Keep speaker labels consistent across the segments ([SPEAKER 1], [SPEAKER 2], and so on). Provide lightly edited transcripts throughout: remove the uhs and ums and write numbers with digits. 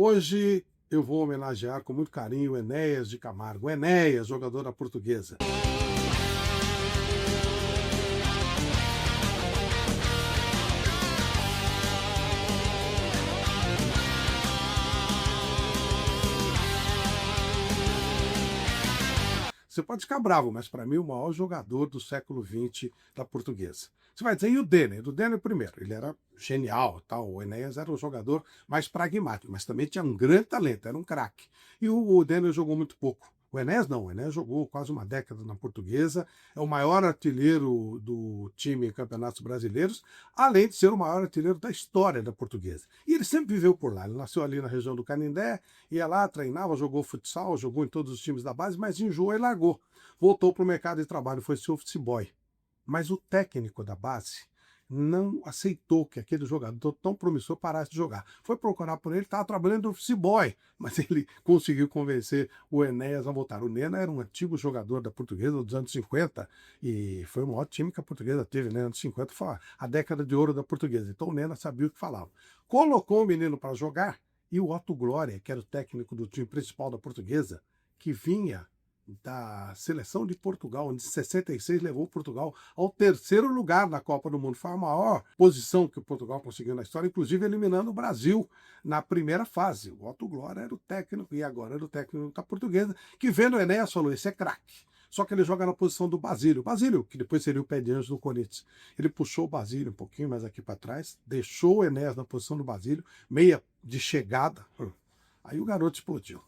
[SPEAKER 1] Hoje eu vou homenagear com muito carinho o Enéas de Camargo. O Enéas, jogador da Portuguesa. Você pode ficar bravo, mas para mim o maior jogador do século XX da Portuguesa. Você vai dizer, e o Denner? O Denner primeiro, ele era genial, tal. O Enéas era o jogador mais pragmático, mas também tinha um grande talento, era um craque. E o Denner jogou muito pouco. O Enéas não, o Enéas jogou quase uma década na Portuguesa, é o maior artilheiro do time em campeonatos brasileiros, além de ser o maior artilheiro da história da Portuguesa. E ele sempre viveu por lá, ele nasceu ali na região do Canindé, ia lá, treinava, jogou futsal, jogou em todos os times da base, mas enjoou e largou. Voltou para o mercado de trabalho, foi ser office boy. Mas o técnico da base não aceitou que aquele jogador tão promissor parasse de jogar. Foi procurar por ele, estava trabalhando de office boy, mas ele conseguiu convencer o Enéas a voltar. O Nena era um antigo jogador da Portuguesa dos anos 50 e foi o maior time que a Portuguesa teve, né? Anos 50 foi a década de ouro da Portuguesa. Então o Nena sabia o que falava. Colocou o menino para jogar e o Otto Glória, que era o técnico do time principal da Portuguesa, que vinha da seleção de Portugal, onde em 66 levou Portugal ao terceiro lugar na Copa do Mundo. Foi a maior posição que o Portugal conseguiu na história, inclusive eliminando o Brasil na primeira fase. O Otto Glória era o técnico e agora era o técnico da Portuguesa, que vendo o Enéas falou, esse é craque. Só que ele joga na posição do Basílio. Basílio, que depois seria o pé de anjo do Corinthians. Ele puxou o Basílio um pouquinho mais aqui para trás, deixou o Enéas na posição do Basílio, meia de chegada. Aí o garoto explodiu.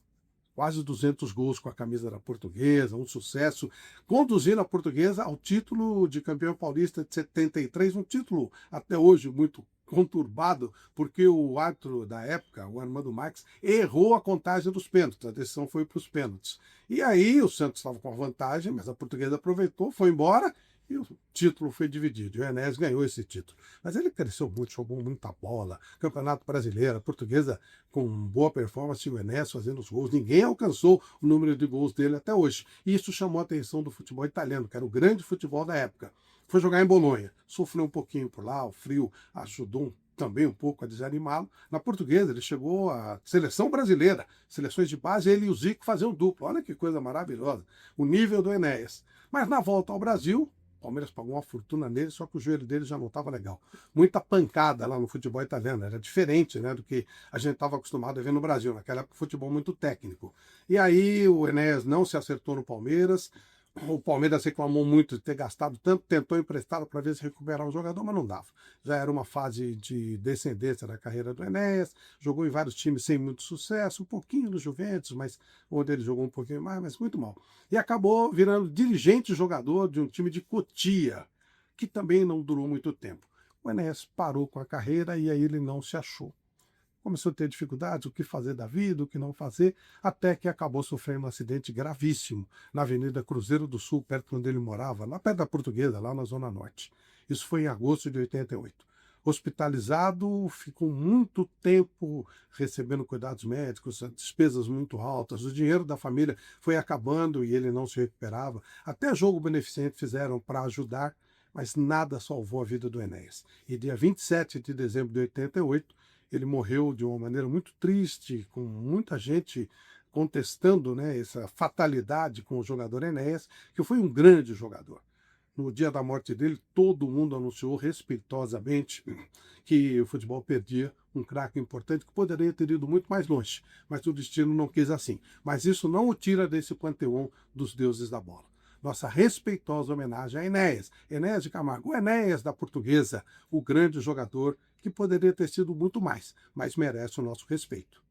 [SPEAKER 1] Quase 200 gols com a camisa da Portuguesa, um sucesso, conduzindo a Portuguesa ao título de campeão paulista de 73, um título até hoje muito conturbado, porque o árbitro da época, o Armando Marques, errou a contagem dos pênaltis, a decisão foi para os pênaltis. E aí o Santos estava com a vantagem, mas a Portuguesa aproveitou, foi embora, e o título foi dividido. E o Enéas ganhou esse título. Mas ele cresceu muito, jogou muita bola. Campeonato Brasileiro, a Portuguesa com boa performance, o Enéas fazendo os gols. Ninguém alcançou o número de gols dele até hoje. E isso chamou a atenção do futebol italiano, que era o grande futebol da época. Foi jogar em Bolonha. Sofreu um pouquinho por lá, o frio ajudou também um pouco a desanimá-lo. Na Portuguesa, ele chegou à seleção brasileira, seleções de base, ele e o Zico faziam duplo. Olha que coisa maravilhosa, o nível do Enéas. Mas na volta ao Brasil, o Palmeiras pagou uma fortuna nele, só que o joelho dele já não estava legal. Muita pancada lá no futebol italiano, era diferente, né, do que a gente estava acostumado a ver no Brasil. Naquela época, futebol muito técnico. E aí o Enéas não se acertou no Palmeiras. O Palmeiras reclamou muito de ter gastado tanto, tentou emprestá-lo para ver se recuperar um jogador, mas não dava. Já era uma fase de descendência da carreira do Enéas, jogou em vários times sem muito sucesso, um pouquinho no Juventus, mas onde ele jogou um pouquinho mais, mas muito mal. E acabou virando dirigente jogador de um time de Cotia, que também não durou muito tempo. O Enéas parou com a carreira e aí ele não se achou. Começou a ter dificuldades, o que fazer da vida, o que não fazer, até que acabou sofrendo um acidente gravíssimo na Avenida Cruzeiro do Sul, perto de onde ele morava, lá perto da Portuguesa, lá na Zona Norte. Isso foi em agosto de 88. Hospitalizado, ficou muito tempo recebendo cuidados médicos, despesas muito altas, o dinheiro da família foi acabando e ele não se recuperava. Até jogo beneficente fizeram para ajudar, mas nada salvou a vida do Enéas. E dia 27 de dezembro de 88, ele morreu de uma maneira muito triste, com muita gente contestando, né, essa fatalidade com o jogador Enéas, que foi um grande jogador. No dia da morte dele, todo mundo anunciou respeitosamente que o futebol perdia um craque importante que poderia ter ido muito mais longe, mas o destino não quis assim. Mas isso não o tira desse panteão dos deuses da bola. Nossa respeitosa homenagem a Enéas, Enéas de Camargo, o Enéas da Portuguesa, o grande jogador que poderia ter sido muito mais, mas merece o nosso respeito.